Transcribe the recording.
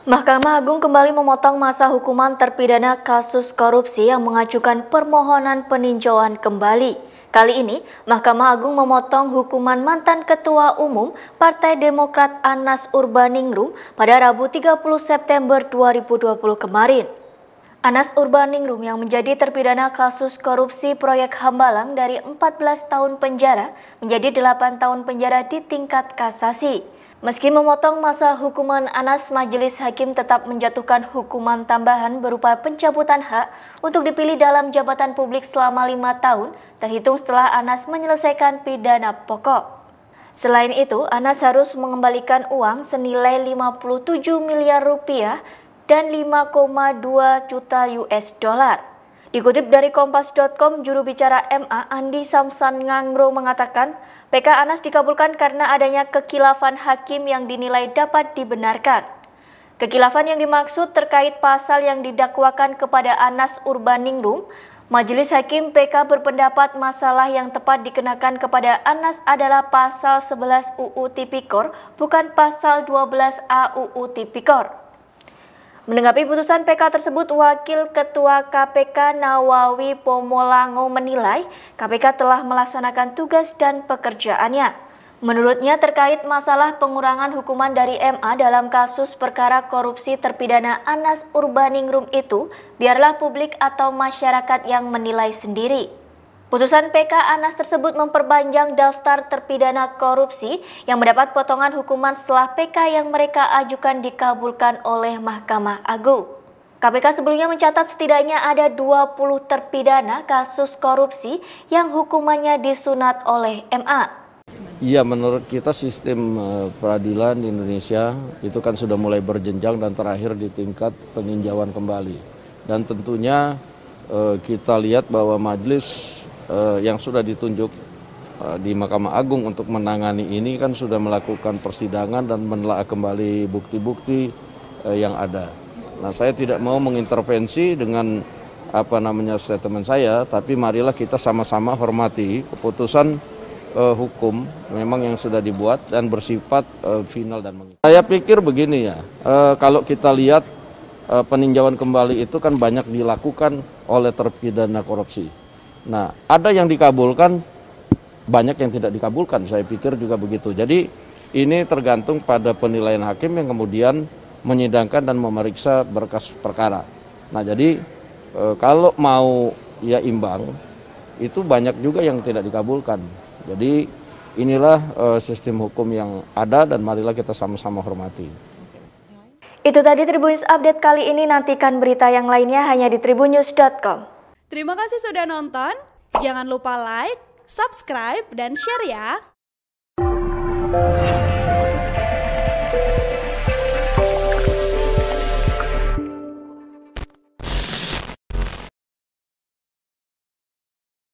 Mahkamah Agung kembali memotong masa hukuman terpidana kasus korupsi yang mengajukan permohonan peninjauan kembali. Kali ini, Mahkamah Agung memotong hukuman mantan Ketua Umum Partai Demokrat Anas Urbaningrum pada Rabu 30 September 2020 kemarin. Anas Urbaningrum yang menjadi terpidana kasus korupsi proyek Hambalang dari 14 tahun penjara menjadi 8 tahun penjara di tingkat kasasi. Meski memotong masa hukuman Anas, Majelis Hakim tetap menjatuhkan hukuman tambahan berupa pencabutan hak untuk dipilih dalam jabatan publik selama 5 tahun, terhitung setelah Anas menyelesaikan pidana pokok. Selain itu, Anas harus mengembalikan uang senilai 57 miliar rupiah dan 5,2 juta US dollar. Dikutip dari Kompas.com, juru bicara MA Andi Samsan Ngangro mengatakan PK Anas dikabulkan karena adanya kekhilafan hakim yang dinilai dapat dibenarkan. Kekhilafan yang dimaksud terkait pasal yang didakwakan kepada Anas Urbaningrum. Majelis Hakim PK berpendapat masalah yang tepat dikenakan kepada Anas adalah pasal 11 UU Tipikor, bukan pasal 12 A UU Tipikor. Menanggapi putusan PK tersebut, Wakil Ketua KPK Nawawi Pomolango menilai KPK telah melaksanakan tugas dan pekerjaannya. Menurutnya terkait masalah pengurangan hukuman dari MA dalam kasus perkara korupsi terpidana Anas Urbaningrum itu, biarlah publik atau masyarakat yang menilai sendiri. Putusan PK Anas tersebut memperpanjang daftar terpidana korupsi yang mendapat potongan hukuman setelah PK yang mereka ajukan dikabulkan oleh Mahkamah Agung. KPK sebelumnya mencatat setidaknya ada 20 terpidana kasus korupsi yang hukumannya disunat oleh MA. Iya, menurut kita sistem peradilan di Indonesia itu kan sudah mulai berjenjang dan terakhir di tingkat peninjauan kembali. Dan tentunya kita lihat bahwa majelis yang sudah ditunjuk di Mahkamah Agung untuk menangani ini kan sudah melakukan persidangan dan menelaah kembali bukti-bukti yang ada. Nah, saya tidak mau mengintervensi dengan statement saya, tapi marilah kita sama-sama hormati keputusan hukum memang yang sudah dibuat dan bersifat final dan mengikat. Saya pikir begini ya, kalau kita lihat peninjauan kembali itu kan banyak dilakukan oleh terpidana korupsi. Nah, ada yang dikabulkan, banyak yang tidak dikabulkan, saya pikir juga begitu. Jadi ini tergantung pada penilaian hakim yang kemudian menyidangkan dan memeriksa berkas perkara. Nah, jadi kalau mau ya imbang, itu banyak juga yang tidak dikabulkan. Jadi inilah sistem hukum yang ada dan marilah kita sama-sama hormati. Itu tadi Tribunnews Update kali ini, nantikan berita yang lainnya hanya di tribunnews.com. Terima kasih sudah nonton, jangan lupa like, subscribe, dan share ya!